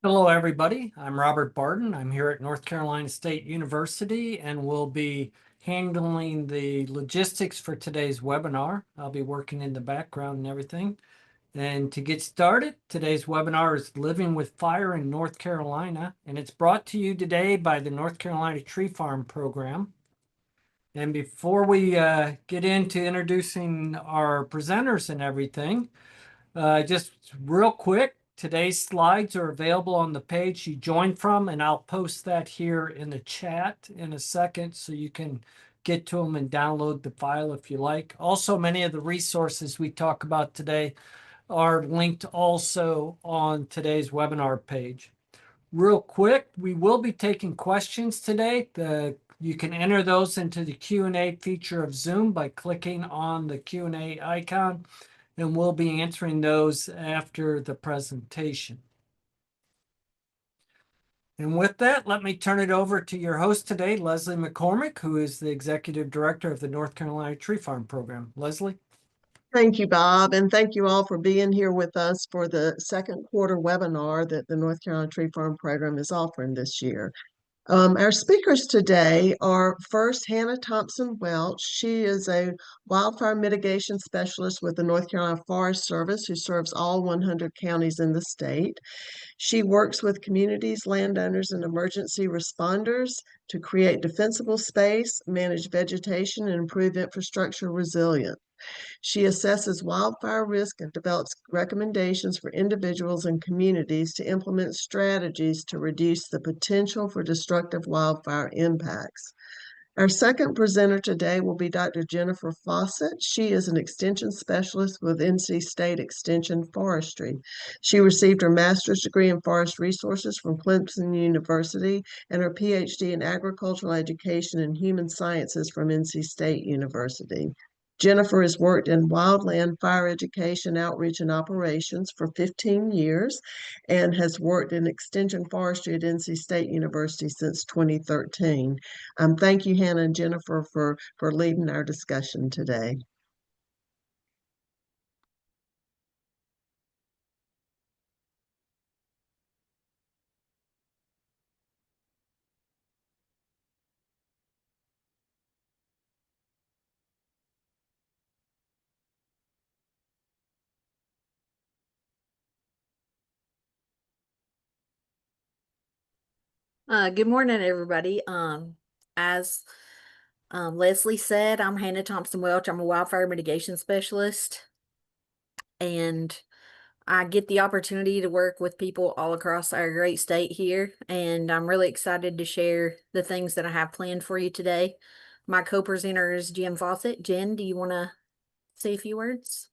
Hello, everybody. I'm Robert Barton. I'm here at North Carolina State University and will be handling the logistics for today's webinar. I'll be working in the background and everything. And to get started, today's webinar is Living with Fire in North Carolina, and it's brought to you today by the North Carolina Tree Farm Program. And before we get into introducing our presenters and everything, just real quick, today's slides are available on the page you joined from, and I'll post that here in the chat in a second so you can get to them and download the file if you like. Also, many of the resources we talk about today are linked also on today's webinar page. Real quick, we will be taking questions today. You can enter those into the Q&A feature of Zoom by clicking on the Q&A icon, and we'll be answering those after the presentation. And with that, let me turn it over to your host today, Leslie McCormick, who is the Executive Director of the North Carolina Tree Farm Program. Leslie? Thank you, Bob, and thank you all for being here with us for the second quarter webinar that the North Carolina Tree Farm Program is offering this year. Our speakers today are first Hannah Thompson Welch. She is a wildfire mitigation specialist with the North Carolina Forest Service who serves all 100 counties in the state. She works with communities, landowners, and emergency responders to create defensible space, manage vegetation, and improve infrastructure resilience. She assesses wildfire risk and develops recommendations for individuals and communities to implement strategies to reduce the potential for destructive wildfire impacts. Our second presenter today will be Dr. Jennifer Fawcett. She is an extension specialist with NC State Extension Forestry. She received her master's degree in forest resources from Clemson University and her PhD in agricultural education and human sciences from NC State University. Jennifer has worked in wildland fire education, outreach, and operations for 15 years and has worked in extension forestry at NC State University since 2013. Thank you, Hannah and Jennifer, for leading our discussion today. Good morning, everybody. As Leslie said, I'm Hannah Thompson Welch. I'm a wildfire mitigation specialist, and I get the opportunity to work with people all across our great state here, and I'm really excited to share the things that I have planned for you today. My co-presenter is Jen Fawcett. Jen, do you want to say a few words?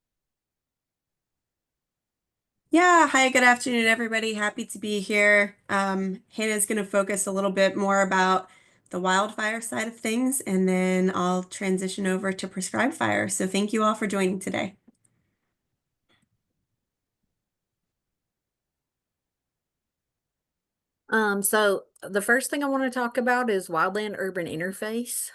Yeah, hi, good afternoon, everybody. Happy to be here. Hannah's going to focus a little bit more about the wildfire side of things, and then I'll transition over to prescribed fire. So thank you all for joining today. So the first thing I want to talk about is wildland urban interface.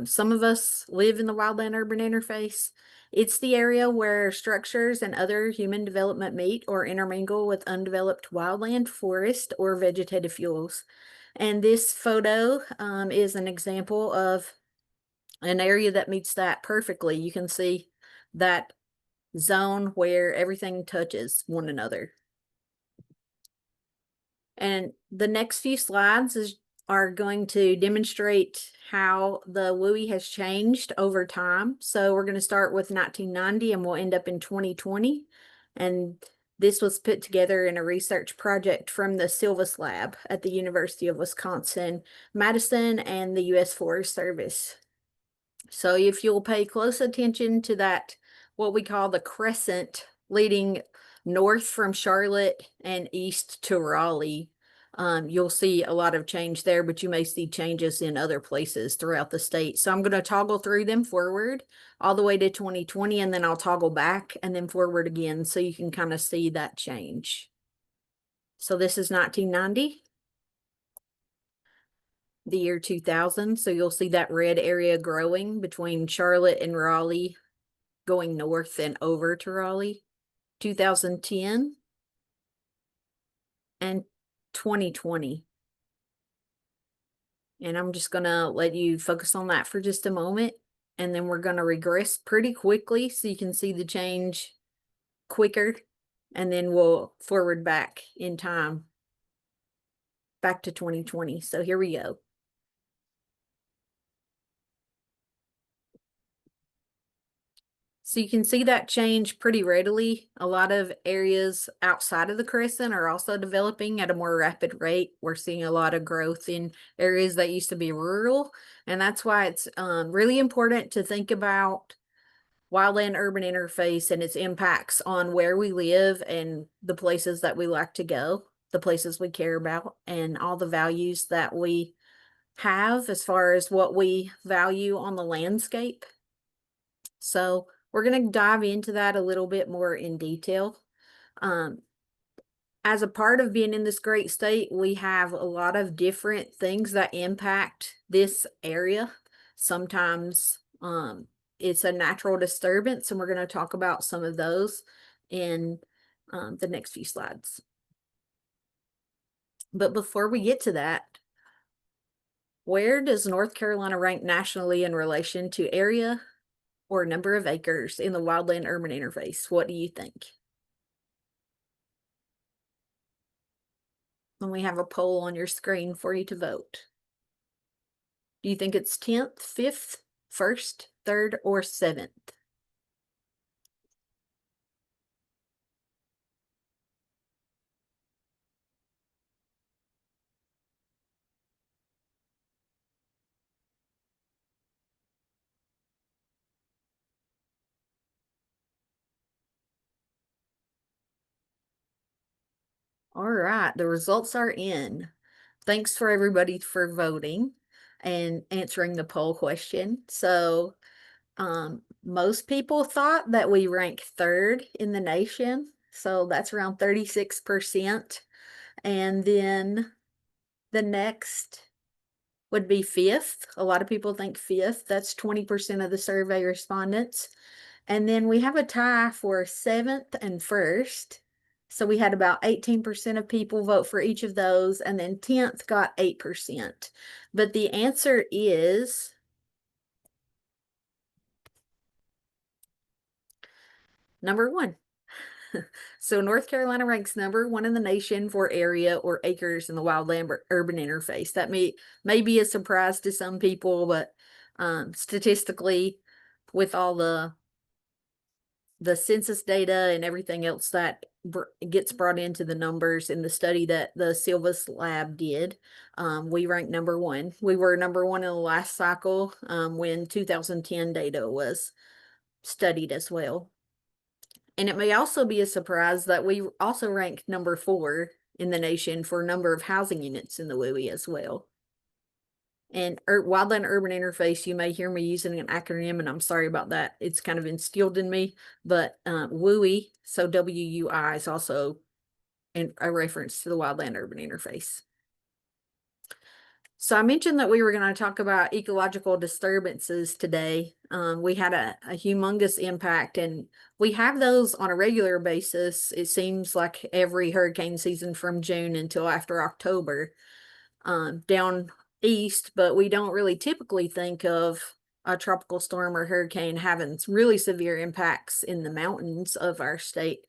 Some of us live in the wildland urban interface. It's the area where structures and other human development meet or intermingle with undeveloped wildland, forest, or vegetative fuels. And this photo is an example of an area that meets that perfectly. You can see that zone where everything touches one another. And the next few slides are going to demonstrate how the WUI has changed over time. So we're going to start with 1990 and we'll end up in 2020. And this was put together in a research project from the Silvas Lab at the University of Wisconsin-Madison and the U.S. Forest Service. So if you'll pay close attention to that, what we call the crescent leading north from Charlotte and east to Raleigh, you'll see a lot of change there, but you may see changes in other places throughout the state. So I'm going to toggle through them forward all the way to 2020, and then I'll toggle back and then forward again so you can kind of see that change. So this is 1990. The year 2000. So you'll see that red area growing between Charlotte and Raleigh, going north and over to Raleigh. 2010 and 2020. And I'm just gonna let you focus on that for just a moment. And then we're gonna regress pretty quickly so you can see the change quicker. And then we'll forward back in time, back to 2020. So here we go. So you can see that change pretty readily. A lot of areas outside of the crescent are also developing at a more rapid rate. We're seeing a lot of growth in areas that used to be rural. And that's why it's really important to think about wildland-urban interface and its impacts on where we live and the places that we like to go, the places we care about, and all the values that we have as far as what we value on the landscape. So we're going to dive into that a little bit more in detail. As a part of being in this great state, we have a lot of different things that impact this area. Sometimes it's a natural disturbance, and we're going to talk about some of those in the next few slides. But before we get to that, where does North Carolina rank nationally in relation to area or number of acres in the wildland-urban interface? What do you think? And we have a poll on your screen for you to vote. Do you think it's 10th, 5th, 1st, 3rd, or 7th? All right, the results are in. Thanks for everybody for voting and answering the poll question. So most people thought that we rank 3rd in the nation. So that's around 36%. And then the next would be 5th. A lot of people think 5th. That's 20% of the survey respondents. And then we have a tie for 7th and 1st. So we had about 18% of people vote for each of those, and then 10th got 8%. But the answer is number 1. So North Carolina ranks number 1 in the nation for area or acres in the wildland-urban interface. That may be a surprise to some people, but statistically, with all the census data and everything else that gets brought into the numbers in the study that the Silvas lab did, we ranked number 1. We were number 1 in the last cycle when 2010 data was studied as well. And it may also be a surprise that we also ranked number 4 in the nation for number of housing units in the WUI as well. And wildland-urban interface, you may hear me using an acronym, and I'm sorry about that. It's kind of instilled in me, but WUI, so WUI, is also a reference to the wildland-urban interface. So I mentioned that we were going to talk about ecological disturbances today. We had a humongous impact, and we have those on a regular basis. It seems like every hurricane season from June until after October down east, but we don't really typically think of a tropical storm or hurricane having really severe impacts in the mountains of our state,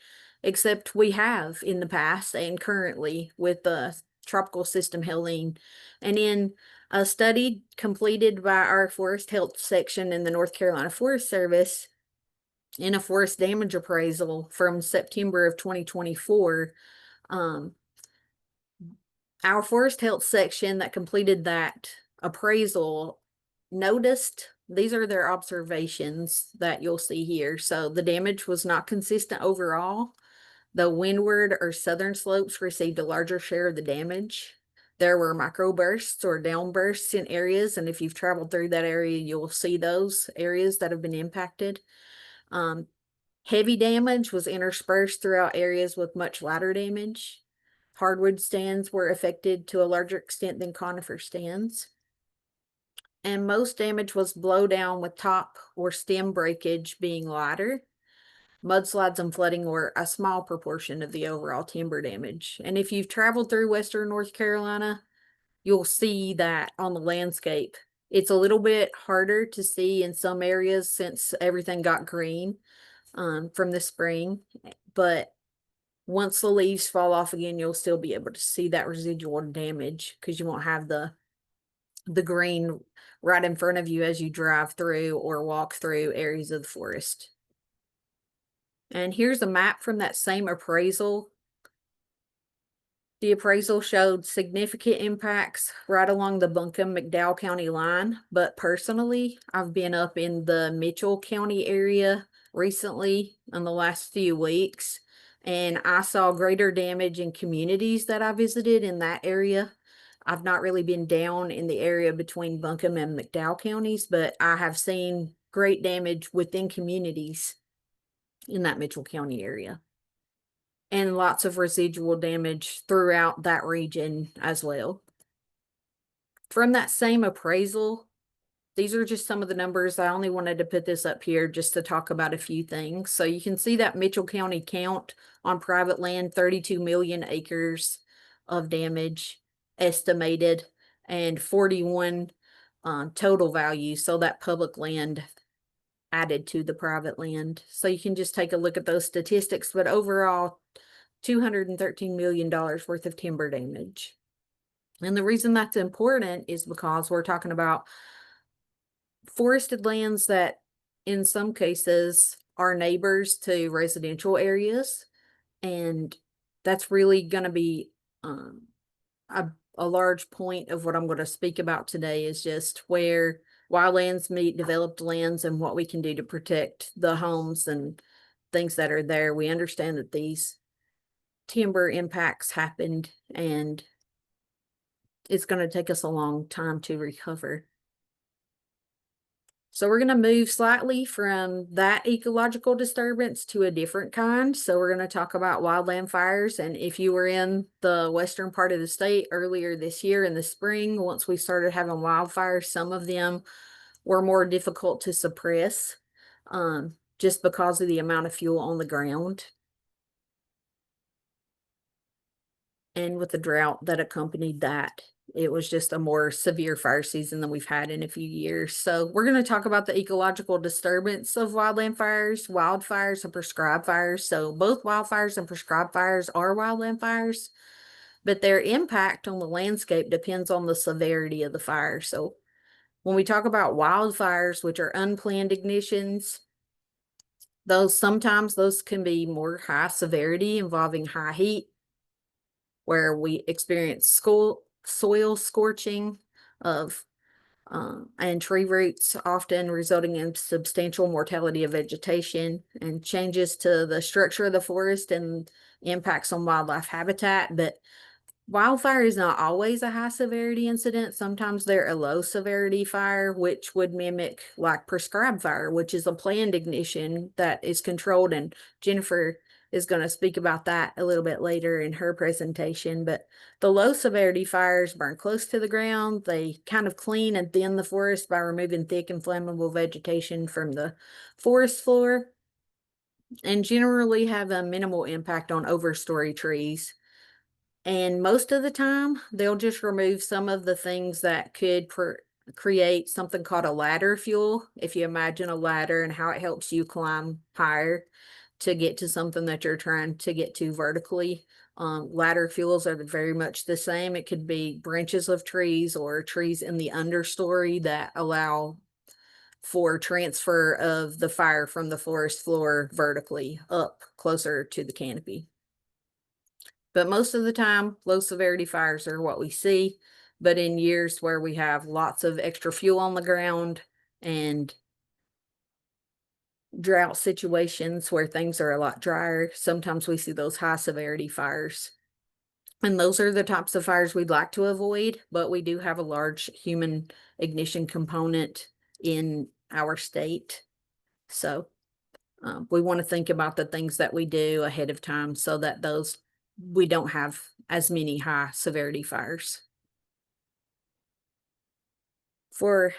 except we have in the past and currently with the tropical system Helene. And in a study completed by our forest health section in the North Carolina Forest Service, in a forest damage appraisal from September of 2024, our forest health section that completed that appraisal noticed, these are their observations that you'll see here. So the damage was not consistent overall. The windward or southern slopes received a larger share of the damage. There were microbursts or downbursts in areas, and if you've traveled through that area, you'll see those areas that have been impacted. Heavy damage was interspersed throughout areas with much lighter damage. Hardwood stands were affected to a larger extent than conifer stands. And most damage was blowdown with top or stem breakage being lighter. mudslides and flooding were a small proportion of the overall timber damage. And if you've traveled through Western North Carolina, you'll see that on the landscape. It's a little bit harder to see in some areas since everything got green from the spring, but once the leaves fall off again, you'll still be able to see that residual damage because you won't have the green right in front of you as you drive through or walk through areas of the forest. And here's a map from that same appraisal. The appraisal showed significant impacts right along the Buncombe-McDowell County line, but personally, I've been up in the Mitchell County area recently in the last few weeks, and I saw greater damage in communities that I visited in that area. I've not really been down in the area between Buncombe and McDowell counties, but I have seen great damage within communities in that Mitchell County area. And lots of residual damage throughout that region as well. From that same appraisal, these are just some of the numbers. I only wanted to put this up here just to talk about a few things. So you can see that Mitchell County count on private land, 32 million acres of damage estimated, and 41 total value. So that public land added to the private land. So you can just take a look at those statistics, but overall, $213 million worth of timber damage. And the reason that's important is because we're talking about forested lands that in some cases are neighbors to residential areas. And that's really going to be a large point of what I'm going to speak about today, is just where wildlands meet developed lands and what we can do to protect the homes and things that are there. We understand that these timber impacts happened and it's going to take us a long time to recover. So we're going to move slightly from that ecological disturbance to a different kind. So we're going to talk about wildland fires. And if you were in the western part of the state earlier this year in the spring, once we started having wildfires, some of them were more difficult to suppress just because of the amount of fuel on the ground. And with the drought that accompanied that, it was just a more severe fire season than we've had in a few years. So we're going to talk about the ecological disturbance of wildland fires, wildfires, and prescribed fires. So both wildfires and prescribed fires are wildland fires, but their impact on the landscape depends on the severity of the fire. So when we talk about wildfires, which are unplanned ignitions, sometimes those can be more high severity, involving high heat, where we experience soil scorching of and tree roots, often resulting in substantial mortality of vegetation and changes to the structure of the forest and impacts on wildlife habitat. But wildfire is not always a high severity incident. Sometimes they're a low severity fire, which would mimic like prescribed fire, which is a planned ignition that is controlled. And Jennifer is going to speak about that a little bit later in her presentation. But the low severity fires burn close to the ground. They kind of clean and thin the forest by removing thick and flammable vegetation from the forest floor, and generally have a minimal impact on overstory trees. And most of the time, they'll just remove some of the things that could create something called a ladder fuel. If you imagine a ladder and how it helps you climb higher to get to something that you're trying to get to vertically. Ladder fuels are very much the same. It could be branches of trees or trees in the understory that allow for transfer of the fire from the forest floor vertically up closer to the canopy. But most of the time, low severity fires are what we see. But in years where we have lots of extra fuel on the ground and drought situations where things are a lot drier, sometimes we see those high severity fires. And those are the types of fires we'd like to avoid, but we do have a large human ignition component in our state. So we want to think about the things that we do ahead of time so that we don't have as many high severity fires. For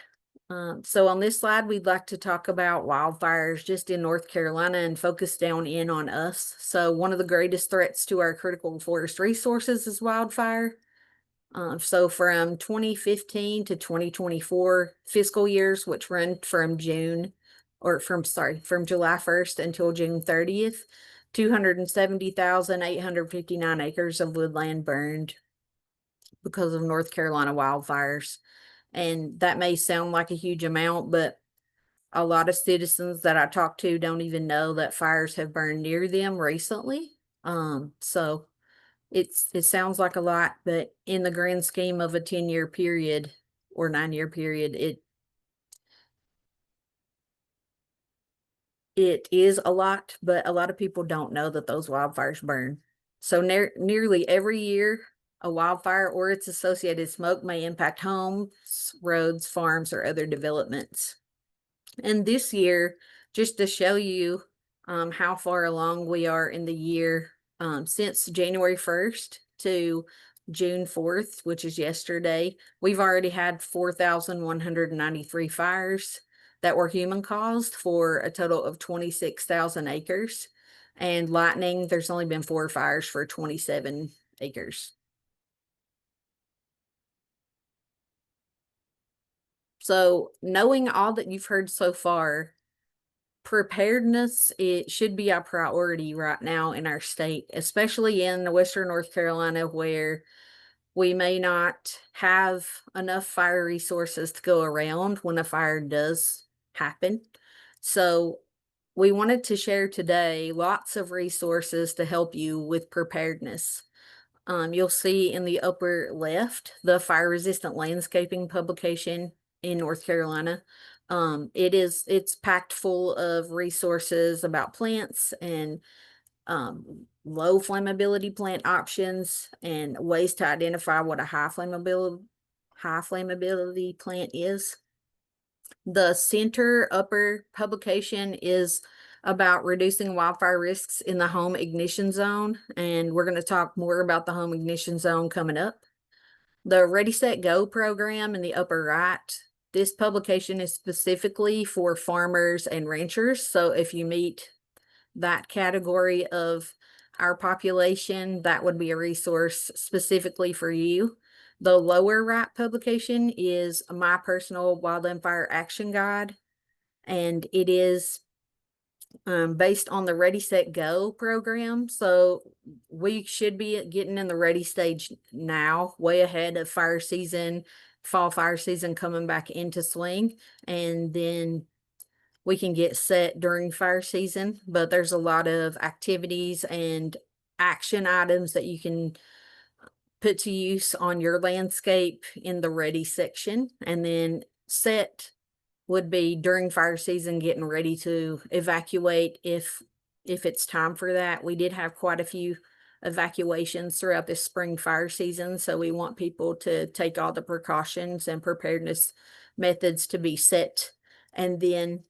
So on this slide, we'd like to talk about wildfires just in North Carolina and focus down in on us. So one of the greatest threats to our critical forest resources is wildfire. So from 2015 to 2024 fiscal years, which run from July 1st until June 30th, 270,859 acres of woodland burned because of North Carolina wildfires. And that may sound like a huge amount, but a lot of citizens that I talk to don't even know that fires have burned near them recently. So it sounds like a lot, but in the grand scheme of a 10-year period or 9-year period, it is a lot, but a lot of people don't know that those wildfires burn. So nearly every year, a wildfire or its associated smoke may impact homes, roads, farms, or other developments. And this year, just to show you how far along we are in the year, since January 1st to June 4th, which is yesterday, we've already had 4,193 fires that were human caused for a total of 26,000 acres. And lightning, there's only been 4 fires for 27 acres. So knowing all that you've heard so far, preparedness, it should be a priority right now in our state, especially in Western North Carolina, where we may not have enough fire resources to go around when a fire does happen. So we wanted to share today lots of resources to help you with preparedness. You'll see in the upper left the fire resistant landscaping publication in North Carolina. It's packed full of resources about plants and low flammability plant options and ways to identify what a high flammability plant is. The center upper publication is about reducing wildfire risks in the home ignition zone, and we're going to talk more about the home ignition zone coming up. The Ready, Set, Go program in the upper right, this publication is specifically for farmers and ranchers. So if you meet that category of our population, that would be a resource specifically for you. The lower right publication is my personal wildland fire action guide, and it is based on the Ready, Set, Go program. So we should be getting in the ready stage now, way ahead of fire season, fall fire season coming back into swing, and then we can get set during fire season. But there's a lot of activities and action items that you can put to use on your landscape in the ready section. And then set would be during fire season, getting ready to evacuate if it's time for that. We did have quite a few evacuations throughout this spring fire season, so we want people to take all the precautions and preparedness methods to be set and then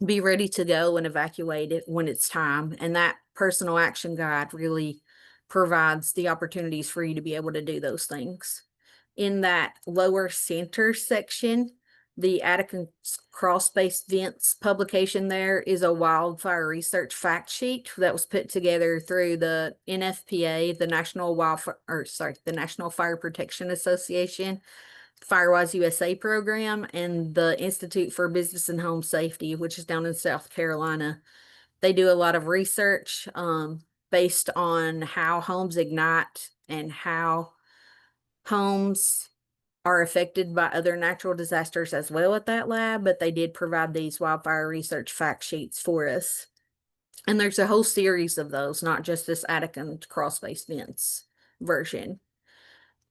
be ready to go and evacuate it when it's time. And that personal action guide really provides the opportunities for you to be able to do those things. In that lower center section, the Attica Crawl Space Vents publication there is a wildfire research fact sheet that was put together through the NFPA, the National Fire Protection Association, Firewise USA program, and the Institute for Business and Home Safety, which is down in South Carolina. They do a lot of research based on how homes ignite and how homes are affected by other natural disasters as well at that lab, but they did provide these wildfire research fact sheets for us. And there's a whole series of those, not just this Attica Crawl Space Vents version.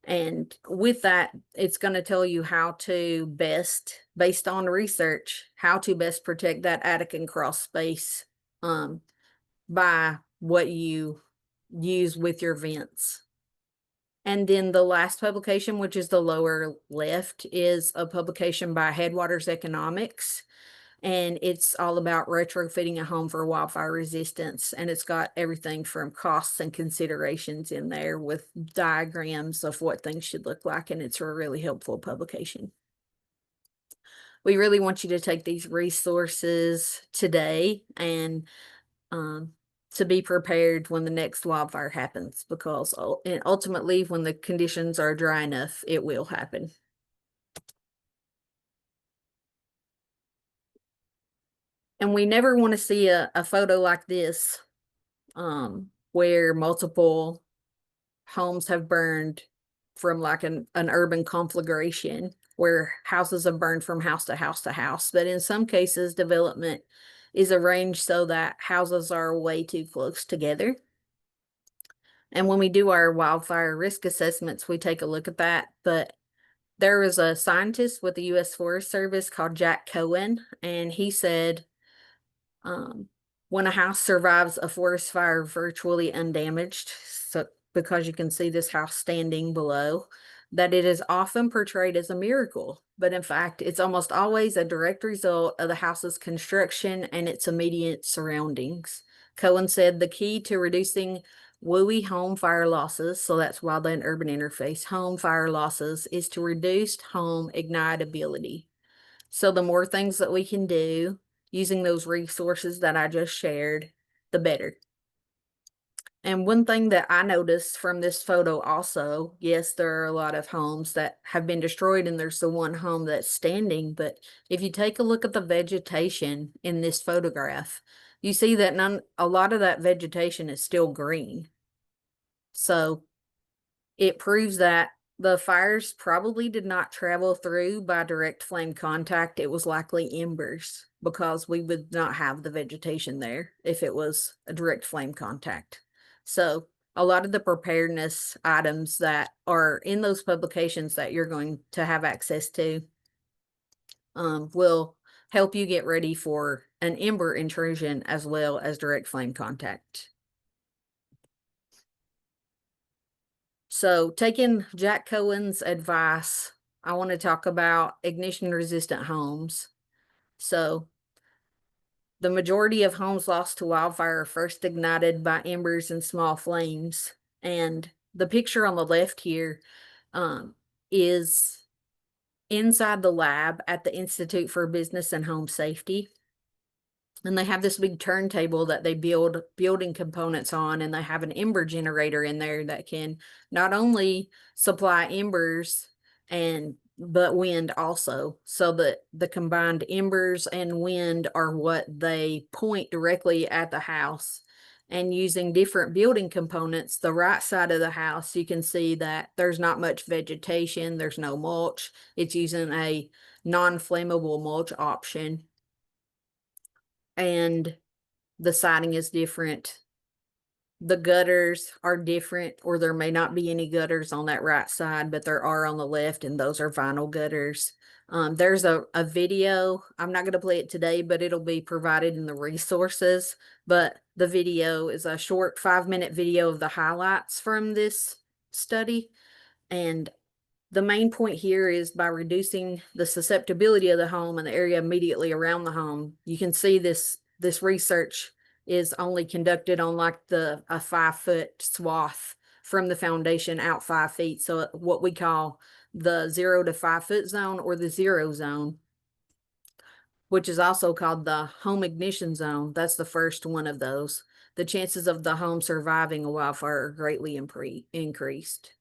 And with that, it's going to tell you how to best, based on research, how to best protect that Attica crawl space by what you use with your vents. And then the last publication, which is the lower left, is a publication by Headwaters Economics. And it's all about retrofitting a home for wildfire resistance. And it's got everything from costs and considerations in there with diagrams of what things should look like. And it's a really helpful publication. we really want you to take these resources today and to be prepared when the next wildfire happens, because and ultimately when the conditions are dry enough, it will happen. And we never want to see a photo like this, where multiple homes have burned from like an urban conflagration, where houses have burned from house to house to house. But in some cases, development is arranged so that houses are way too close together. And when we do our wildfire risk assessments, we take a look at that. But there was a scientist with the U.S. Forest Service called Jack Cohen, and he said, when a house survives a forest fire virtually undamaged, so because you can see this house standing below, that it is often portrayed as a miracle. But in fact, it's almost always a direct result of the house's construction and its immediate surroundings. Cohen said the key to reducing WUI home fire losses, so that's wildland urban interface, home fire losses, is to reduce home ignitability. So the more things that we can do using those resources that I just shared, the better. And one thing that I noticed from this photo also, yes, there are a lot of homes that have been destroyed and there's the one home that's standing, but if you take a look at the vegetation in this photograph, you see that a lot of that vegetation is still green. So it proves that the fires probably did not travel through by direct flame contact. It was likely embers, because we would not have the vegetation there if it was a direct flame contact. So a lot of the preparedness items that are in those publications that you're going to have access to will help you get ready for an ember intrusion as well as direct flame contact. So taking Jack Cohen's advice, I want to talk about ignition resistant homes. So the majority of homes lost to wildfire are first ignited by embers and small flames. And the picture on the left here is inside the lab at the Institute for Business and Home Safety. And they have this big turntable that they build building components on, and they have an ember generator in there that can not only supply embers but wind also, so that the combined embers and wind are what they point directly at the house. And using different building components, the right side of the house, you can see that there's not much vegetation, there's no mulch. It's using a non-flammable mulch option. And the siding is different. The gutters are different, or there may not be any gutters on that right side, but there are on the left, and those are vinyl gutters. There's a video. I'm not going to play it today, but it'll be provided in the resources. But the video is a short 5-minute video of the highlights from this study. And the main point here is by reducing the susceptibility of the home and the area immediately around the home, you can see this research is only conducted on like a 5-foot swath from the foundation out 5 feet. So what we call the 0 to 5 foot zone, or the zero zone, which is also called the home ignition zone. That's the first one of those. The chances of the home surviving a wildfire are greatly increased.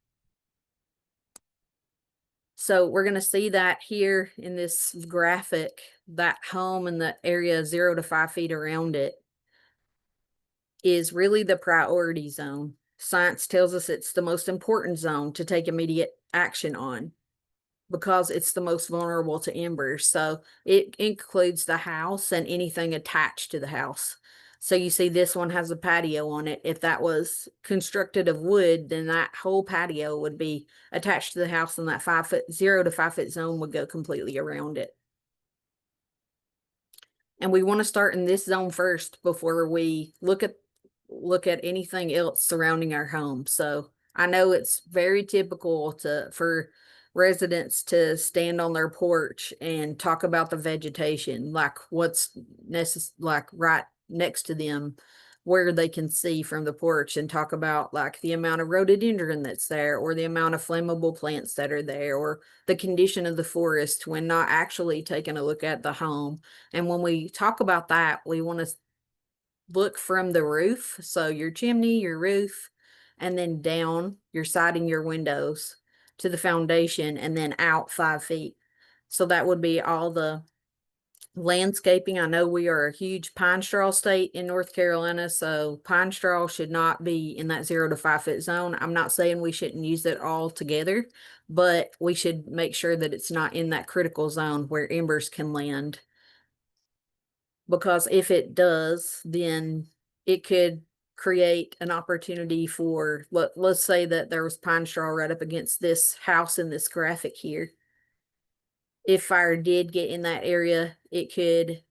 So we're going to see that here in this graphic, that home in the area 0 to 5 feet around it is really the priority zone. Science tells us it's the most important zone to take immediate action on, because it's the most vulnerable to embers. So it includes the house and anything attached to the house. So you see this one has a patio on it. If that was constructed of wood, then that whole patio would be attached to the house, and that 0 to 5 foot zone would go completely around it. And we want to start in this zone first before we look at anything else surrounding our home. So I know it's very typical for residents to stand on their porch and talk about the vegetation, like what's right next to them, where they can see from the porch and talk about like the amount of rhododendron that's there, or the amount of flammable plants that are there, or the condition of the forest when not actually taking a look at the home. And when we talk about that, we want to look from the roof. So your chimney, your roof, and then down your siding, your windows to the foundation, and then out 5 feet. So that would be all the landscaping. I know we are a huge pine straw state in North Carolina, so pine straw should not be in that 0 to 5 foot zone. I'm not saying we shouldn't use it all together, but we should make sure that it's not in that critical zone where embers can land. Because if it does, then it could create an opportunity for, let's say that there was pine straw right up against this house in this graphic here. If fire did get in that area, it could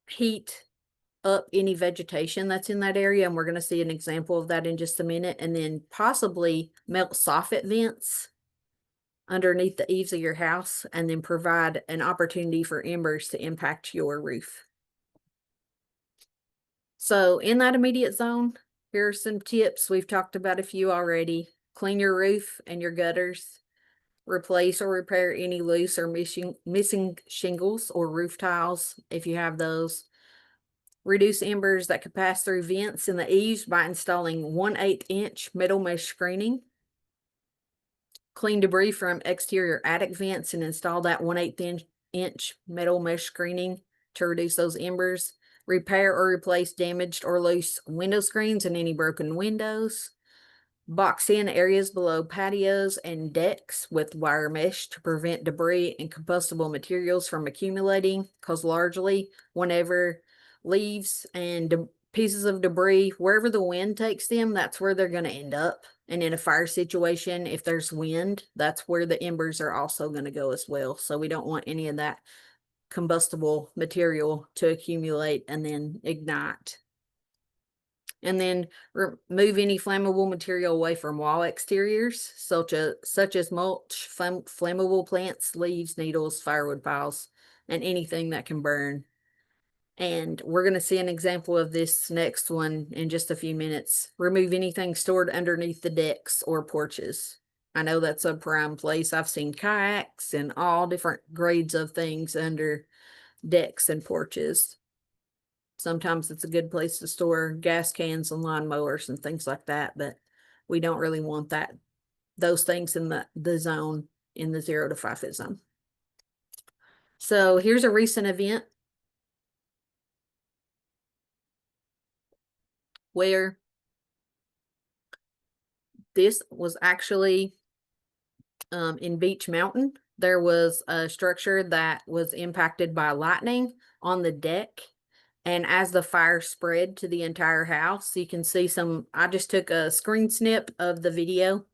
heat up any vegetation that's in that area. And we're going to see an example of that in just a minute. And then possibly melt soffit vents underneath the eaves of your house, and then provide an opportunity for embers to impact your roof. So in that immediate zone, here are some tips. We've talked about a few already. Clean your roof and your gutters. Replace or repair any loose or missing shingles or roof tiles if you have those. Reduce embers that could pass through vents in the eaves by installing 1/8 inch metal mesh screening. Clean debris from exterior attic vents and install that 1/8 inch metal mesh screening to reduce those embers. Repair or replace damaged or loose window screens and any broken windows. Box in areas below patios and decks with wire mesh to prevent debris and combustible materials from accumulating, because largely whenever leaves and pieces of debris, wherever the wind takes them, that's where they're going to end up. And in a fire situation, if there's wind, that's where the embers are also going to go as well. So we don't want any of that combustible material to accumulate and then ignite. And then remove any flammable material away from wall exteriors, such as mulch, flammable plants, leaves, needles, firewood piles, and anything that can burn. And we're going to see an example of this next one in just a few minutes. Remove anything stored underneath the decks or porches. I know that's a prime place. I've seen kayaks and all different grades of things under decks and porches. Sometimes it's a good place to store gas cans and lawnmowers and things like that, but we don't really want those things in the zone, in the 0 to 5 foot zone. So here's a recent event where this was actually in Beach Mountain. There was a structure that was impacted by lightning on the deck. And as the fire spread to the entire house, you can see I just took a screen snip of the video.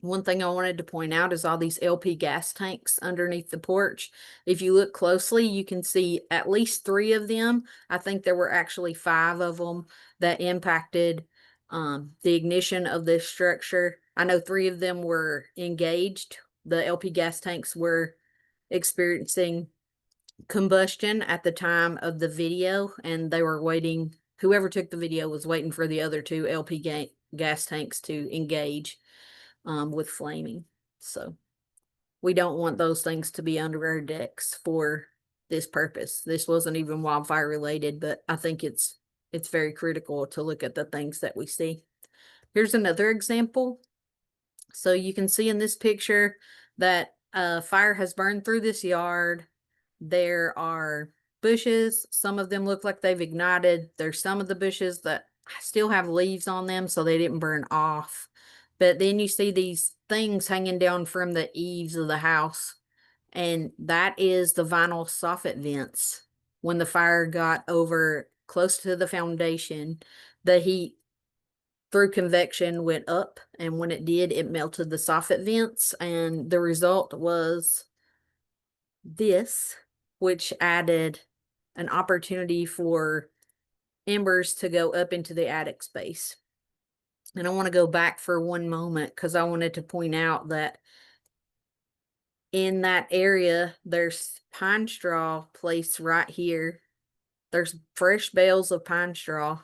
One thing I wanted to point out is all these LP gas tanks underneath the porch. If you look closely, you can see at least 3 of them. I think there were actually 5 of them that impacted the ignition of this structure. I know 3 of them were engaged. The LP gas tanks were experiencing combustion at the time of the video, and they were waiting. Whoever took the video was waiting for the other 2 LP gas tanks to engage with flaming. So we don't want those things to be under our decks for this purpose. This wasn't even wildfire related, but I think it's very critical to look at the things that we see. Here's another example. So you can see in this picture that fire has burned through this yard. There are bushes. Some of them look like they've ignited. There's some of the bushes that still have leaves on them, so they didn't burn off. But then you see these things hanging down from the eaves of the house, and that is the vinyl soffit vents. When the fire got over close to the foundation, the heat through convection went up, and when it did, it melted the soffit vents, and the result was this, which added an opportunity for embers to go up into the attic space. And I want to go back for one moment because I wanted to point out that in that area, there's pine straw placed right here. There's fresh bales of pine straw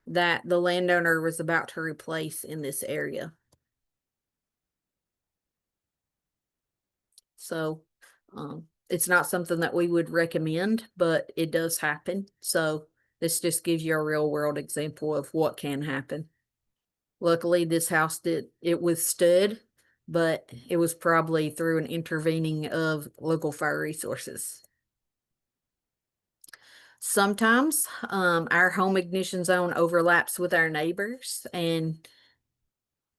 that the landowner was about to replace in this area. So, it's not something that we would recommend, but it does happen. So this just gives you a real world example of what can happen. Luckily, this house it withstood, but it was probably through an intervening of local fire resources. Sometimes our home ignition zone overlaps with our neighbors, and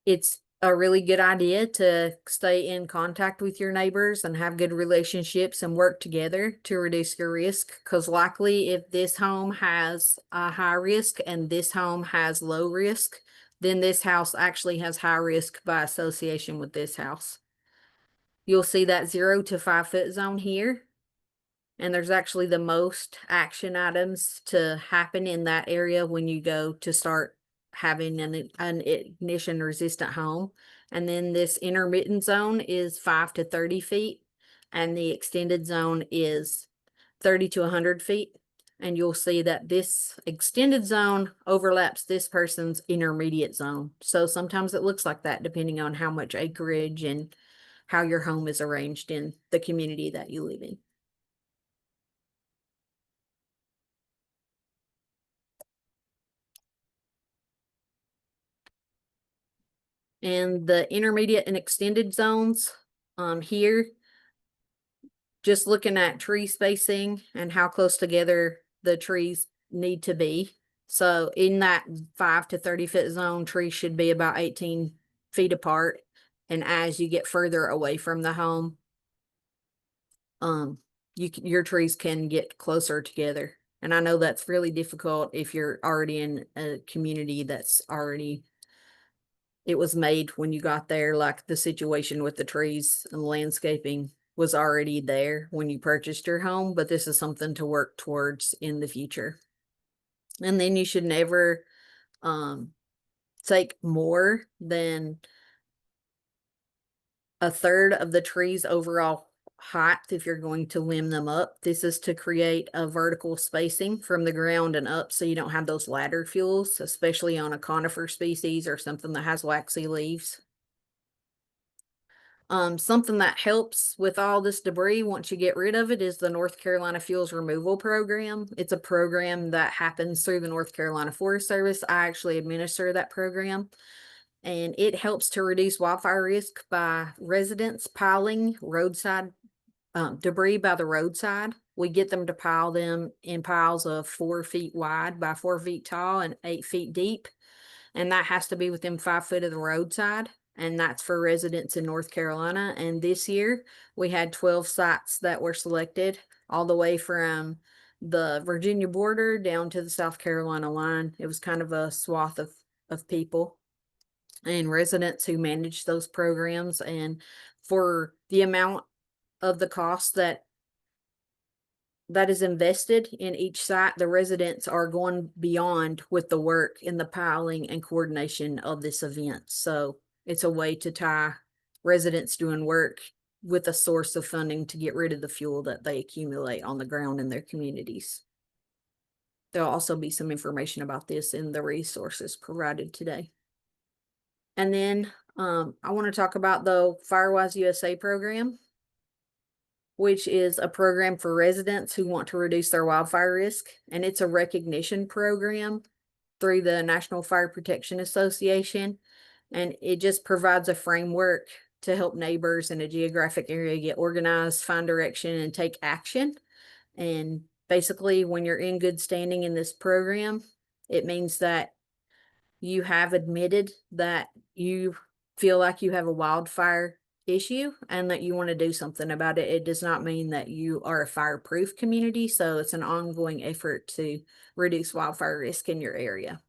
it's a really good idea to stay in contact with your neighbors and have good relationships and work together to reduce your risk. Because likely if this home has a high risk and this home has low risk, then this house actually has high risk by association with this house. You'll see that 0 to 5 foot zone here. And there's actually the most action items to happen in that area when you go to start having an ignition resistant home. And then this intermittent zone is 5 to 30 feet. And the extended zone is 30 to 100 feet. And you'll see that this extended zone overlaps this person's intermediate zone. So sometimes it looks like that depending on how much acreage and how your home is arranged in the community that you live in. And the intermediate and extended zones here, just looking at tree spacing and how close together the trees need to be. So in that 5 to 30 foot zone, trees should be about 18 feet apart. And as you get further away from the home, your trees can get closer together. And I know that's really difficult if you're already in a community that's already, it was made when you got there, like the situation with the trees and landscaping was already there when you purchased your home, but this is something to work towards in the future. And then you should never take more than a third of the tree's overall height if you're going to limb them up. This is to create a vertical spacing from the ground and up so you don't have those ladder fuels, especially on a conifer species or something that has waxy leaves. Something that helps with all this debris once you get rid of it is the North Carolina Fuels Removal Program. It's a program that happens through the North Carolina Forest Service. I actually administer that program. And it helps to reduce wildfire risk by residents piling roadside debris by the roadside. We get them to pile them in piles of 4 feet wide by 4 feet tall and 8 feet deep. And that has to be within 5 foot of the roadside. And that's for residents in North Carolina. And this year we had 12 sites that were selected all the way from the Virginia border down to the South Carolina line. It was kind of a swath of people and residents who manage those programs. And for the amount of the cost that is invested in each site, the residents are going beyond with the work in the piling and coordination of this event. So it's a way to tie residents doing work with a source of funding to get rid of the fuel that they accumulate on the ground in their communities. There'll also be some information about this in the resources provided today. And then I want to talk about the Firewise USA program, which is a program for residents who want to reduce their wildfire risk. And it's a recognition program through the National Fire Protection Association. And it just provides a framework to help neighbors in a geographic area get organized, find direction, and take action. And basically, when you're in good standing in this program, it means that you have admitted that you feel like you have a wildfire issue and that you want to do something about it. It does not mean that you are a fireproof community. So it's an ongoing effort to reduce wildfire risk in your area.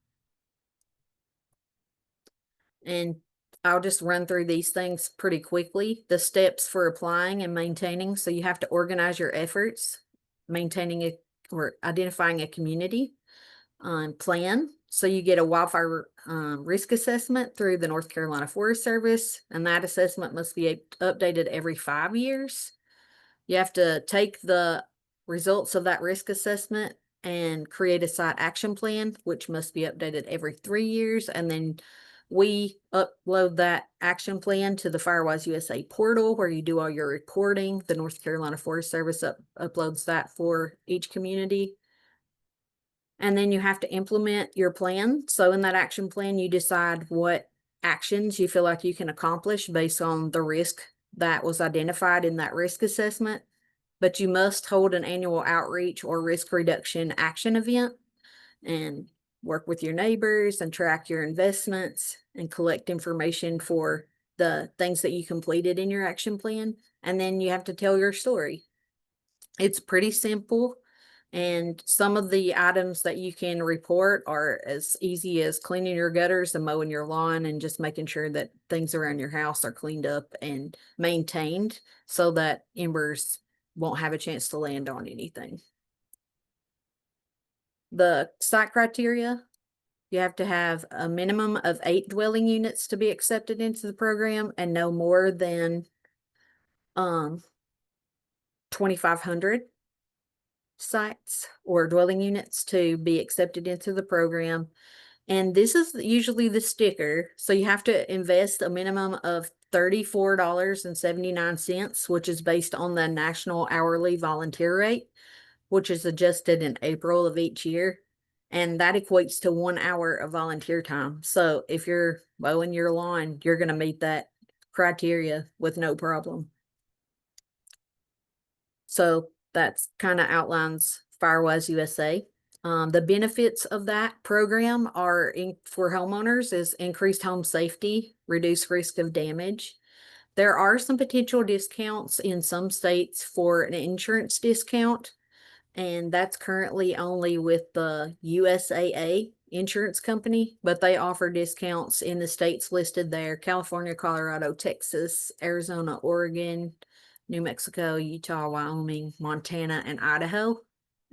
And I'll just run through these things pretty quickly. The steps for applying and maintaining. So you have to organize your efforts, maintaining or identifying a community plan. So you get a wildfire risk assessment through the North Carolina Forest Service, and that assessment must be updated every 5 years. You have to take the results of that risk assessment and create a site action plan, which must be updated every 3 years. And then we upload that action plan to the Firewise USA portal where you do all your reporting. The North Carolina Forest Service uploads that for each community. And then you have to implement your plan. So in that action plan, you decide what actions you feel like you can accomplish based on the risk that was identified in that risk assessment. But you must hold an annual outreach or risk reduction action event and work with your neighbors and track your investments and collect information for the things that you completed in your action plan. And then you have to tell your story. It's pretty simple. And some of the items that you can report are as easy as cleaning your gutters and mowing your lawn and just making sure that things around your house are cleaned up and maintained so that embers won't have a chance to land on anything. The site criteria, you have to have a minimum of 8 dwelling units to be accepted into the program and no more than 2,500 sites or dwelling units to be accepted into the program. And this is usually the sticker. So you have to invest a minimum of $34.79, which is based on the national hourly volunteer rate, which is adjusted in April of each year. And that equates to 1 hour of volunteer time. So if you're mowing your lawn, you're going to meet that criteria with no problem. So that's kind of outlines Firewise USA. The benefits of that program are for homeowners is increased home safety, reduced risk of damage. There are some potential discounts in some states for an insurance discount, and that's currently only with the USAA insurance company, but they offer discounts in the states listed there: California, Colorado, Texas, Arizona, Oregon, New Mexico, Utah, Wyoming, Montana, and Idaho.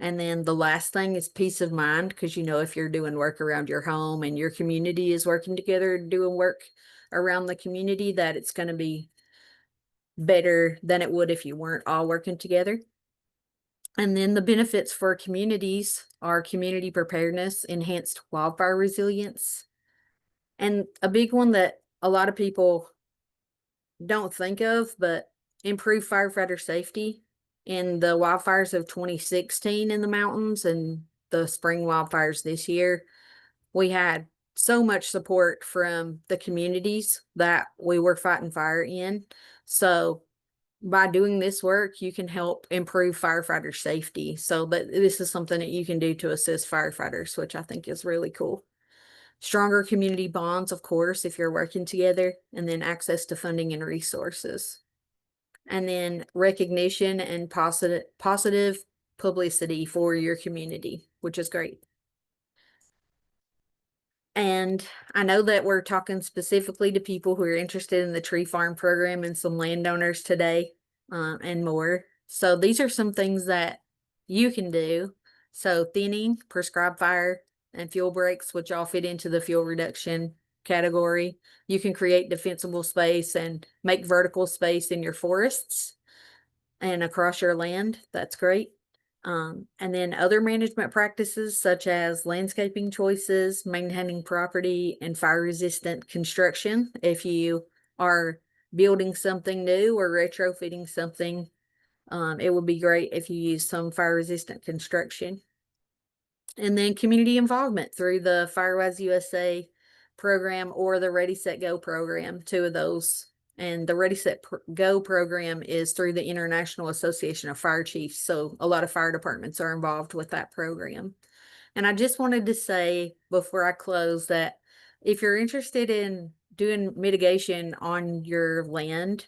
And then the last thing is peace of mind, because if you're doing work around your home and your community is working together doing work around the community, that it's going to be better than it would if you weren't all working together. And then the benefits for communities are community preparedness, enhanced wildfire resilience, and a big one that a lot of people don't think of, but improved firefighter safety. In the wildfires of 2016 in the mountains and the spring wildfires this year, we had so much support from the communities that we were fighting fire in. So by doing this work, you can help improve firefighter safety. So but this is something that you can do to assist firefighters, which I think is really cool. Stronger community bonds, of course, if you're working together, and then access to funding and resources. And then recognition and positive publicity for your community, which is great. And I know that we're talking specifically to people who are interested in the tree farm program and some landowners today, and more. So these are some things that you can do. So thinning, prescribed fire, and fuel breaks, which all fit into the fuel reduction category. You can create defensible space and make vertical space in your forests and across your land. That's great. And then other management practices such as landscaping choices, maintaining property, and fire resistant construction. If you are building something new or retrofitting something, it would be great if you use some fire resistant construction. And then community involvement through the Firewise USA program or the Ready, Set, Go program, 2 of those. And the Ready, Set, Go program is through the International Association of Fire Chiefs. So a lot of fire departments are involved with that program. And I just wanted to say before I close that if you're interested in doing mitigation on your land,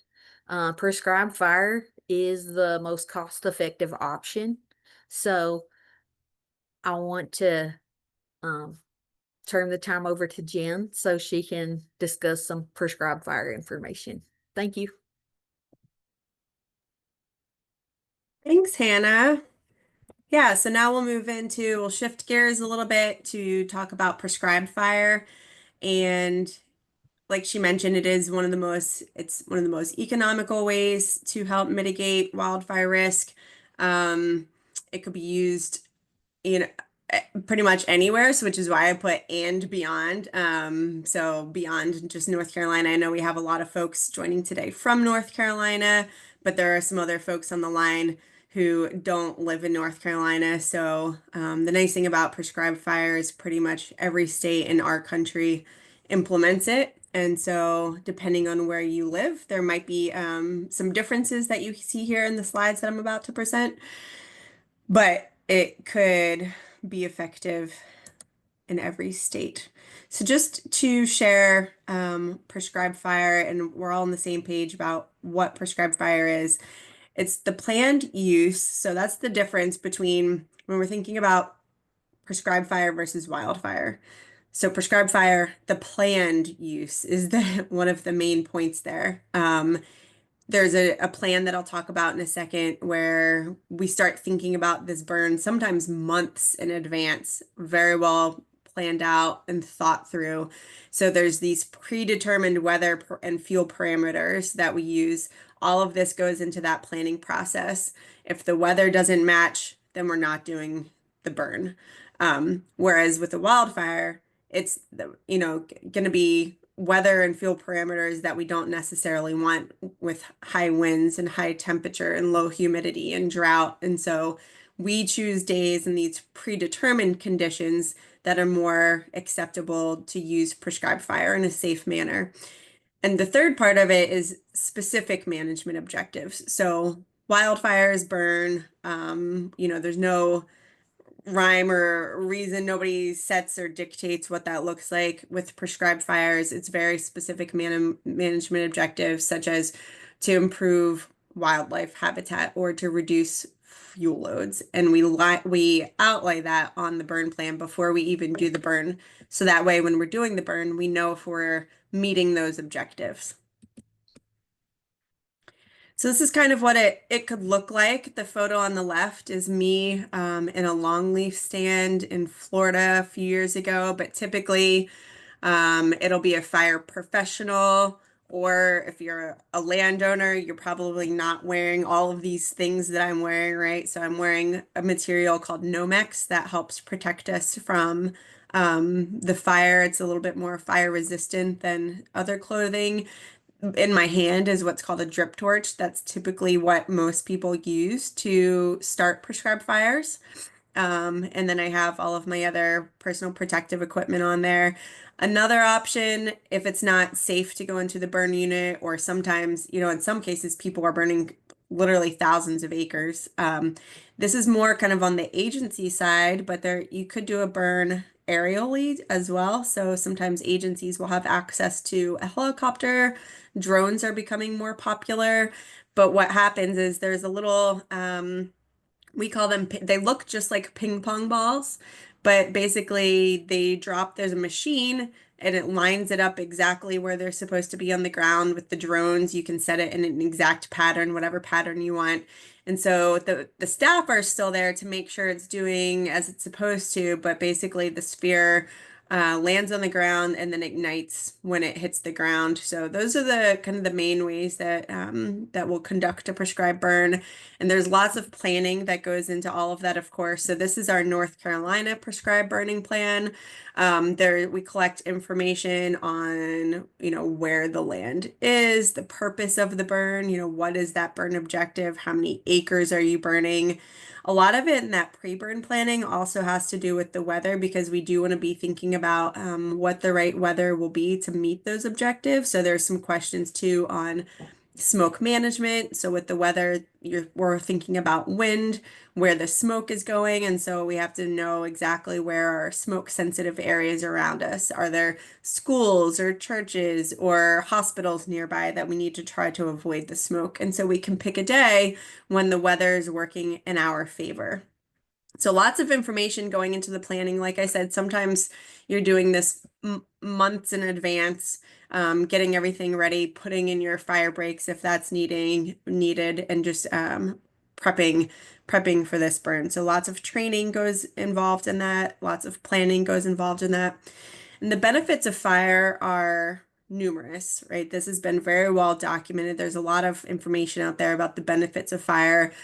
prescribed fire is the most cost-effective option. So I want to turn the time over to Jen so she can discuss some prescribed fire information. Thank you. Thanks, Hannah. Yeah, so now we'll shift gears a little bit to talk about prescribed fire. And like she mentioned, it's one of the most economical ways to help mitigate wildfire risk. It could be used you know, pretty much anywhere. So which is why I put and beyond. So beyond just North Carolina. I know we have a lot of folks joining today from North Carolina, but there are some other folks on the line who don't live in North Carolina. So the nice thing about prescribed fire is pretty much every state in our country implements it. And so depending on where you live, there might be some differences that you see here in the slides that I'm about to present, but it could be effective in every state. So just to share prescribed fire, and we're all on the same page about what prescribed fire is. It's the planned use. So that's the difference between when we're thinking about prescribed fire versus wildfire. So prescribed fire, the planned use is the one of the main points there. There's a plan that I'll talk about in a second where we start thinking about this burn sometimes months in advance, very well planned out and thought through. So there's these predetermined weather and fuel parameters that we use. All of this goes into that planning process. If the weather doesn't match, then we're not doing the burn. Whereas with the wildfire, it's going to be weather and fuel parameters that we don't necessarily want with high winds and high temperature and low humidity and drought. And so we choose days in these predetermined conditions that are more acceptable to use prescribed fire in a safe manner. And the third part of it is specific management objectives. So wildfires burn, there's no rhyme or reason. Nobody sets or dictates what that looks like. With prescribed fires, it's very specific management objectives, such as to improve wildlife habitat or to reduce fuel loads. And we outlay that on the burn plan before we even do the burn. So that way, when we're doing the burn, we know if we're meeting those objectives. So this is kind of what it could look like. The photo on the left is me in a longleaf stand in Florida a few years ago, but typically it'll be a fire professional, or if you're a landowner, you're probably not wearing all of these things that I'm wearing, right? So I'm wearing a material called Nomex that helps protect us from the fire. It's a little bit more fire resistant than other clothing. In my hand is what's called a drip torch. That's typically what most people use to start prescribed fires. And then I have all of my other personal protective equipment on there. Another option, if it's not safe to go into the burn unit, or sometimes, in some cases, people are burning literally thousands of acres. This is more kind of on the agency side, but you could do a burn aerially as well. So sometimes agencies will have access to a helicopter. Drones are becoming more popular. But what happens is there's a little, we call them, they look just like ping pong balls, but basically there's a machine and it lines it up exactly where they're supposed to be on the ground. With the drones, you can set it in an exact pattern, whatever pattern you want. And so the staff are still there to make sure it's doing as it's supposed to, but basically the sphere lands on the ground and then ignites when it hits the ground. So those are the kind of the main ways that that will conduct a prescribed burn. And there's lots of planning that goes into all of that, of course. So this is our North Carolina prescribed burning plan. There we collect information on, where the land is, the purpose of the burn, what is that burn objective? How many acres are you burning? A lot of it in that pre-burn planning also has to do with the weather, because we do want to be thinking about what the right weather will be to meet those objectives. So there's some questions too on smoke management. So with the weather, we're thinking about wind, where the smoke is going. And so we have to know exactly where our smoke sensitive areas around us. Are there schools or churches or hospitals nearby that we need to try to avoid the smoke? And so we can pick a day when the weather is working in our favor. So lots of information going into the planning. Like I said, sometimes you're doing this months in advance, getting everything ready, putting in your fire breaks if that's needed, and just prepping for this burn. So lots of training goes involved in that. Lots of planning goes involved in that. And the benefits of fire are numerous, right? This has been very well documented. There's a lot of information out there about the benefits of fire.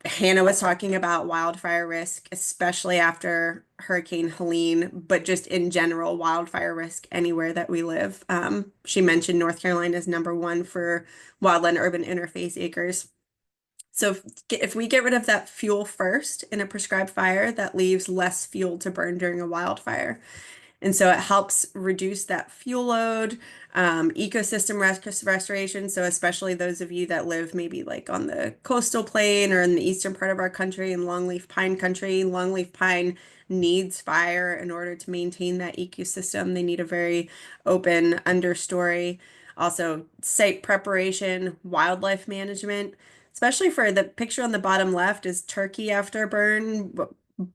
Hannah was talking about wildfire risk, especially after Hurricane Helene, but just in general, wildfire risk anywhere that we live. She mentioned North Carolina is #1 for wildland urban interface acres. So if we get rid of that fuel first in a prescribed fire, that leaves less fuel to burn during a wildfire. And so it helps reduce that fuel load, ecosystem restoration. So especially those of you that live maybe like on the coastal plain or in the eastern part of our country in longleaf pine country, longleaf pine needs fire in order to maintain that ecosystem. They need a very open understory. Also, site preparation, wildlife management, especially for the picture on the bottom left is turkey after a burn.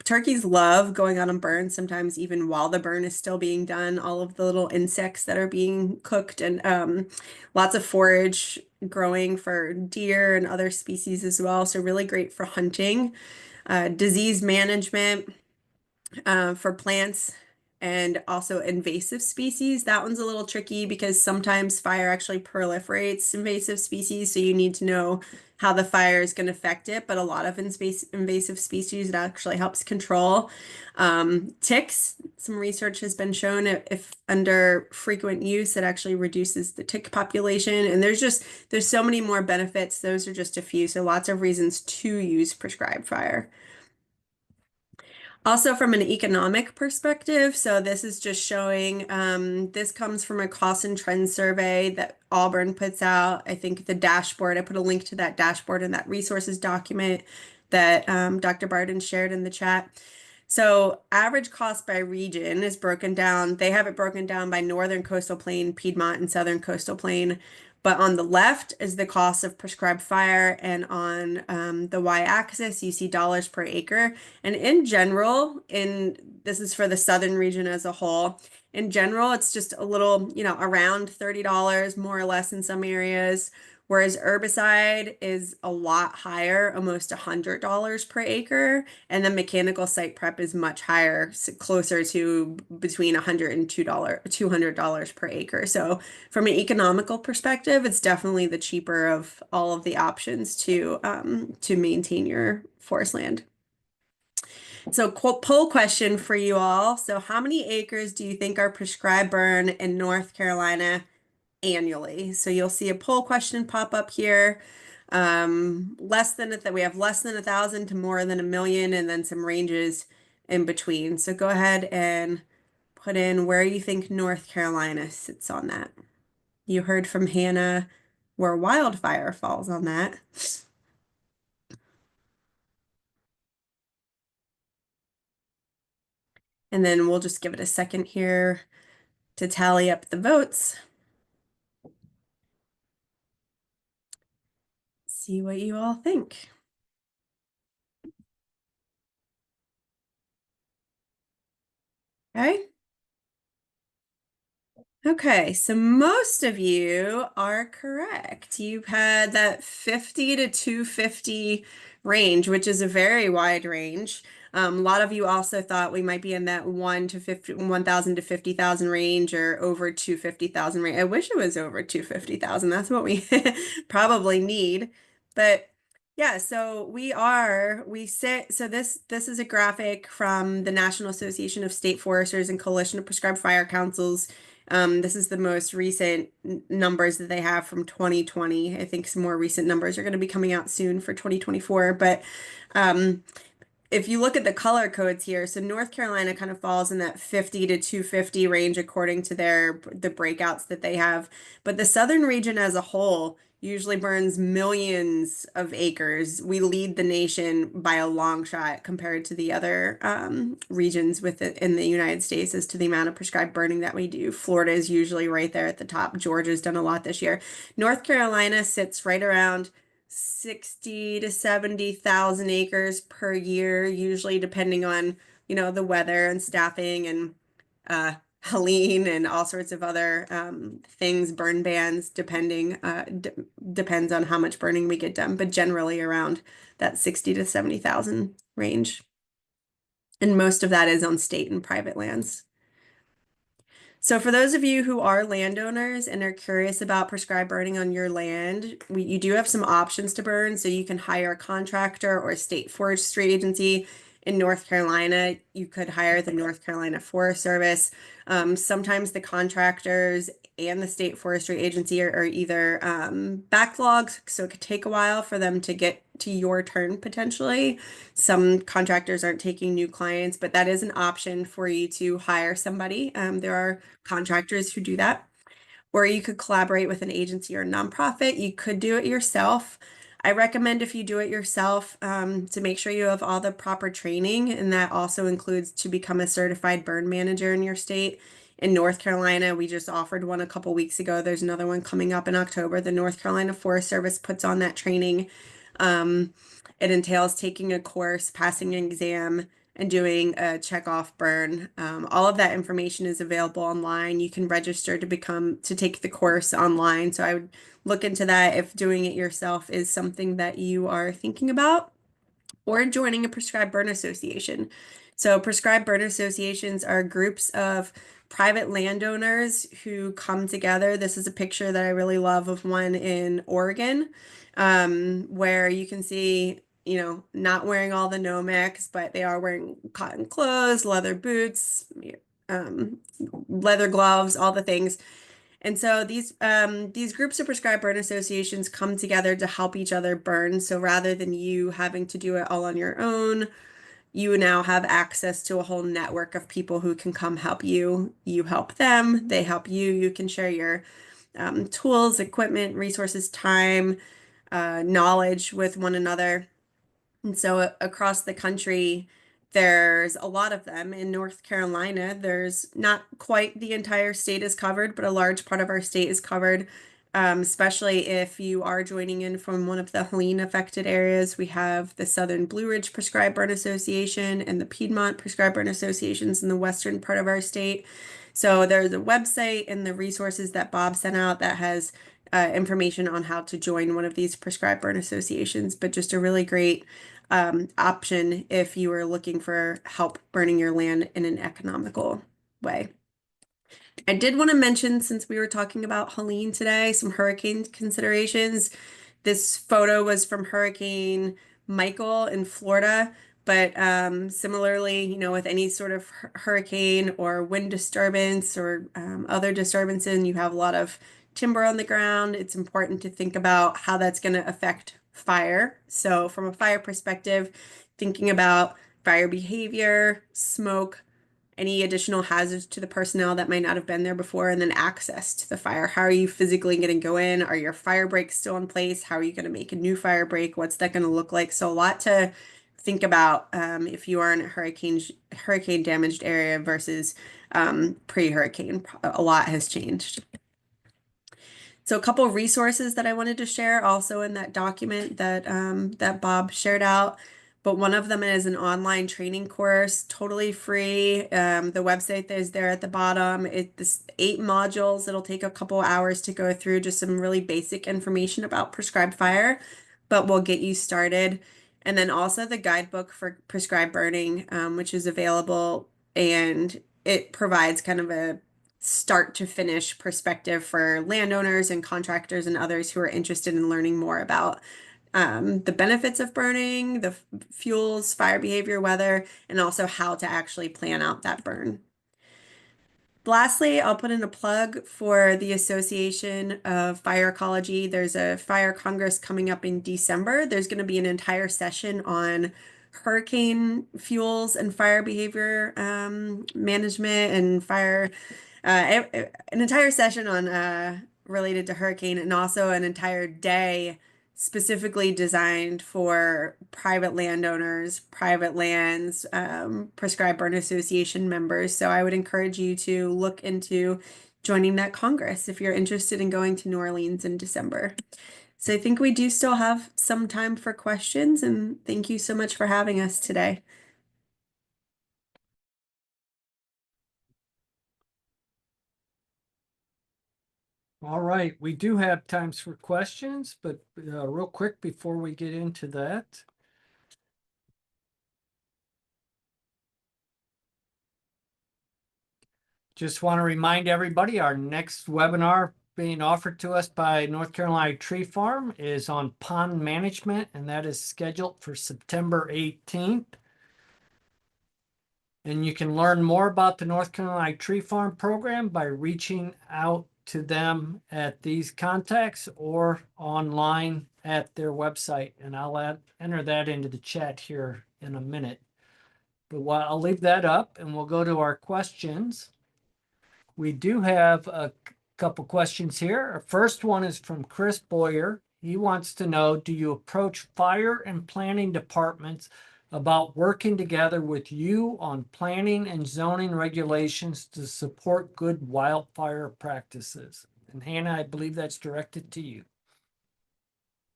Turkeys love going out on burns, sometimes even while the burn is still being done, all of the little insects that are being cooked, and lots of forage growing for deer and other species as well. So really great for hunting. Disease management for plants and also invasive species. That one's a little tricky because sometimes fire actually proliferates invasive species. So you need to know how the fire is going to affect it. But a lot of invasive species it actually helps control. Ticks, some research has been shown if under frequent use, it actually reduces the tick population. And there's so many more benefits. Those are just a few. So lots of reasons to use prescribed fire. Also from an economic perspective, so this is just showing, this comes from a cost and trend survey that Auburn puts out. I think the dashboard, I put a link to that dashboard in that resources document that Dr. Barden shared in the chat. So average cost by region is broken down. They have it broken down by northern coastal plain, Piedmont, and southern coastal plain. But on the left is the cost of prescribed fire, and on the y-axis, you see dollars per acre. And in general, this is for the southern region as a whole. In general, it's just a little, around $30, more or less in some areas. Whereas herbicide is a lot higher, almost $100 per acre. And then mechanical site prep is much higher, closer to between $100 and $200 per acre. So from an economical perspective, it's definitely the cheaper of all of the options to maintain your forest land. So poll question for you all. So how many acres do you think are prescribed burn in North Carolina annually? So you'll see a poll question pop up here. We have less than 1,000 to more than 1,000,000, and then some ranges in between. So go ahead and put in where you think North Carolina sits on that. You heard from Hannah where wildfire falls on that. And then we'll just give it a second here to tally up the votes. See what you all think. Okay. Okay, so most of you are correct. You've had that 50 to 250 range, which is a very wide range. A lot of you also thought we might be in that 1,000 to 50,000 range, or over 250,000 range. I wish it was over 250,000. That's what we probably need. But yeah, so so this is a graphic from the National Association of State Foresters and Coalition of Prescribed Fire Councils. This is the most recent numbers that they have from 2020. I think some more recent numbers are going to be coming out soon for 2024. But if you look at the color codes here, so North Carolina kind of falls in that 50 to 250 range according to the breakouts that they have. But the southern region as a whole usually burns millions of acres. We lead the nation by a long shot compared to the other regions in the United States as to the amount of prescribed burning that we do. Florida is usually right there at the top. Georgia's done a lot this year. North Carolina sits right around 60 to 70,000 acres per year, usually depending on, the weather and staffing and Helene and all sorts of other things, burn bans, depends on how much burning we get done, but generally around that 60 to 70,000 range. And most of that is on state and private lands. So for those of you who are landowners and are curious about prescribed burning on your land, you do have some options to burn. So you can hire a contractor or a state forestry agency. In North Carolina, you could hire the North Carolina Forest Service. Sometimes the contractors and the state forestry agency are either backlogged, so it could take a while for them to get to your turn potentially. Some contractors aren't taking new clients, but that is an option for you to hire somebody. There are contractors who do that. Or you could collaborate with an agency or a nonprofit. You could do it yourself. I recommend if you do it yourself to make sure you have all the proper training, and that also includes to become a certified burn manager in your state. In North Carolina, we just offered one a couple weeks ago. There's another one coming up in October. The North Carolina Forest Service puts on that training. It entails taking a course, passing an exam, and doing a check off burn. All of that information is available online. You can register to take the course online. So I would look into that if doing it yourself is something that you are thinking about, or joining a prescribed burn association. So prescribed burn associations are groups of private landowners who come together. This is a picture that I really love of one in Oregon, where you can see, not wearing all the Nomex, but they are wearing cotton clothes, leather boots, leather gloves, all the things. And so these groups of prescribed burn associations come together to help each other burn. So rather than you having to do it all on your own, you now have access to a whole network of people who can come help you. You help them, they help you. You can share your tools, equipment, resources, time, knowledge with one another. And so across the country, there's a lot of them. In North Carolina, there's not quite the entire state is covered, but a large part of our state is covered, especially if you are joining in from one of the Helene affected areas. We have the Southern Blue Ridge Prescribed Burn Association and the Piedmont Prescribed Burn Associations in the western part of our state. So there's a website and the resources that Bob sent out that has information on how to join one of these prescribed burn associations, but just a really great option if you are looking for help burning your land in an economical way. I did want to mention, since we were talking about Helene today, some hurricane considerations. This photo was from Hurricane Michael in Florida, but similarly, with any sort of hurricane or wind disturbance or other disturbances, you have a lot of timber on the ground. It's important to think about how that's going to affect fire. So from a fire perspective, thinking about fire behavior, smoke, any additional hazards to the personnel that might not have been there before, and then access to the fire. How are you physically going to go in? Are your fire breaks still in place? How are you going to make a new fire break? What's that going to look like? So a lot to think about if you are in a hurricane damaged area versus pre-hurricane. A lot has changed. So a couple of resources that I wanted to share also in that document that that Bob shared out, but one of them is an online training course, totally free. The website is there at the bottom. It's 8 modules. It'll take a couple hours to go through, just some really basic information about prescribed fire, but we'll get you started. And then also the guidebook for prescribed burning, which is available, and it provides kind of a start to finish perspective for landowners and contractors and others who are interested in learning more about the benefits of burning, the fuels, fire behavior, weather, and also how to actually plan out that burn. Lastly, I'll put in a plug for the Association of Fire Ecology. There's a fire congress coming up in December. There's going to be an entire session on hurricane fuels and fire behavior management and fire, an entire session on related to hurricane, and also an entire day specifically designed for private landowners, private lands, prescribed burn association members. So I would encourage you to look into joining that Congress if you're interested in going to New Orleans in December. So I think we do still have some time for questions, and thank you so much for having us today. All right, we do have times for questions, but real quick before we get into that. just want to remind everybody, our next webinar being offered to us by North Carolina Tree Farm is on pond management, and that is scheduled for September 18th. And you can learn more about the North Carolina Tree Farm program by reaching out to them at these contacts or online at their website. And I'll enter that into the chat here in a minute. But I'll leave that up and we'll go to our questions. We do have a couple questions here. Our first one is from Chris Boyer. He wants to know, do you approach fire and planning departments about working together with you on planning and zoning regulations to support good wildfire practices? And Hannah, I believe that's directed to you.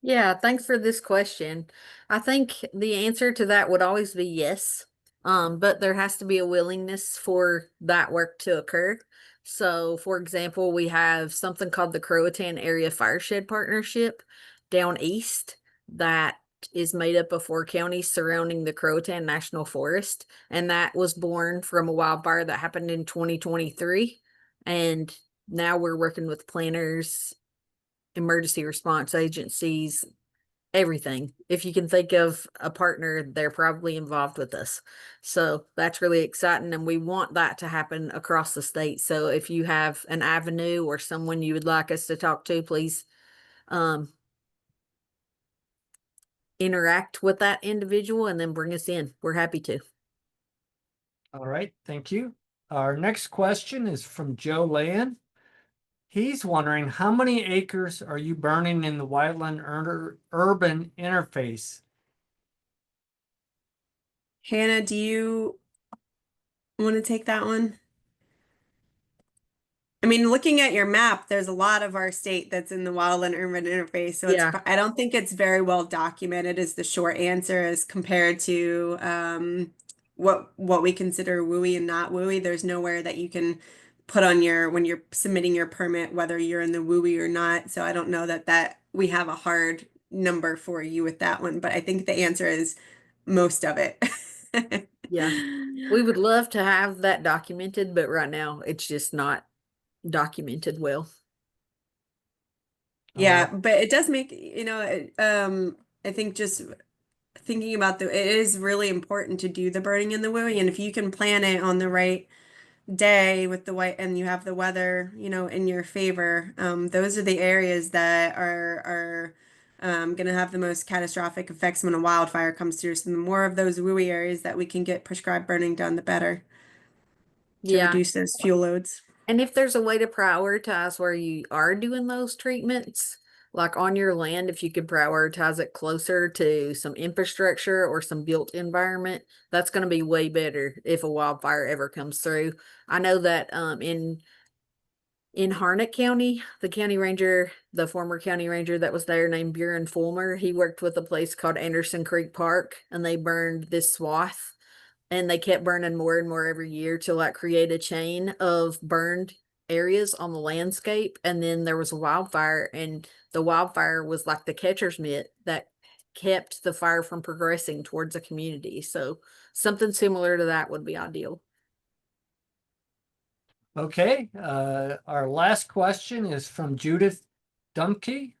Yeah, thanks for this question. I think the answer to that would always be yes. But there has to be a willingness for that work to occur. So, for example, we have something called the Croatan Area Fireshed Partnership down east that is made up of 4 counties surrounding the Croatan National Forest. And that was born from a wildfire that happened in 2023. And now we're working with planners, emergency response agencies, everything. If you can think of a partner, they're probably involved with us. So that's really exciting. And we want that to happen across the state. So if you have an avenue or someone you would like us to talk to, please interact with that individual and then bring us in. We're happy to. All right, thank you. Our next question is from Joe Land. He's wondering, how many acres are you burning in the wildland urban interface? Hannah, do you want to take that one? I mean, looking at your map, there's a lot of our state that's in the wildland urban interface. So Yeah. I don't think it's very well documented is the short answer as compared to what we consider WUI and not WUI. There's nowhere that you can put on when you're submitting your permit, whether you're in the WUI or not. So I don't know that we have a hard number for you with that one, but I think the answer is most of it. Yeah. We would love to have that documented, but right now it's just not documented well. Yeah, but it does make, I think just thinking about it is really important to do the burning in the WUI. And if you can plan it on the right day with the white and you have the weather, in your favor, those are the areas that are going to have the most catastrophic effects when a wildfire comes through. So the more of those WUI areas that we can get prescribed burning done, the better to Yeah. reduce those fuel loads. And if there's a way to prioritize where you are doing those treatments, like on your land, if you could prioritize it closer to some infrastructure or some built environment, that's going to be way better if a wildfire ever comes through. I know that in Harnett County, the county ranger, the former county ranger that was there named Buren Fulmer, he worked with a place called Anderson Creek Park, and they burned this swath. And they kept burning more and more every year to like create a chain of burned areas on the landscape. And then there was a wildfire, and the wildfire was like the catcher's mitt that kept the fire from progressing towards a community. So something similar to that would be ideal. Okay, our last question is from Judith Dumke.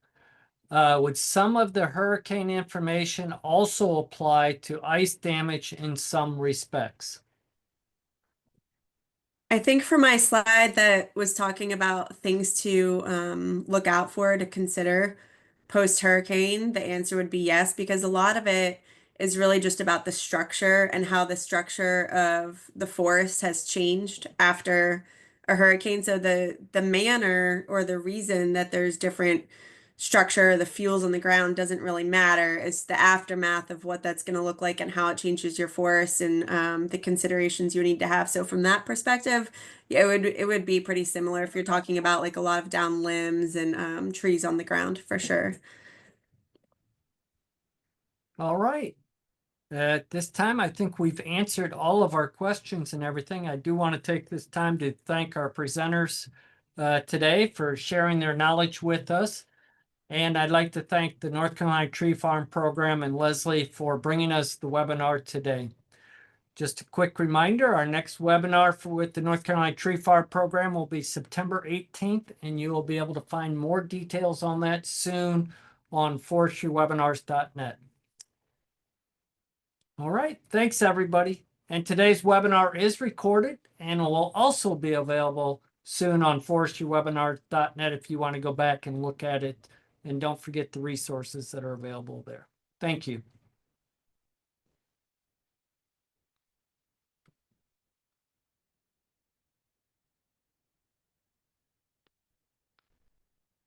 Would some of the hurricane information also apply to ice damage in some respects? I think for my slide that was talking about things to look out for to consider post-hurricane, the answer would be yes, because a lot of it is really just about the structure and how the structure of the forest has changed after a hurricane. So the manner or the reason that there's different structure, the fuels on the ground doesn't really matter. It's the aftermath of what that's going to look like and how it changes your forest and the considerations you need to have. So from that perspective, yeah, it would be pretty similar if you're talking about like a lot of down limbs and trees on the ground for sure. All right. At this time, I think we've answered all of our questions and everything. I do want to take this time to thank our presenters today for sharing their knowledge with us. And I'd like to thank the North Carolina Tree Farm Program and Leslie for bringing us the webinar today. Just a quick reminder, our next webinar with the North Carolina Tree Farm Program will be September 18th, and you will be able to find more details on that soon on forestrywebinars.net. All right, thanks everybody. And today's webinar is recorded and will also be available soon on forestrywebinars.net if you want to go back and look at it. And don't forget the resources that are available there. Thank you.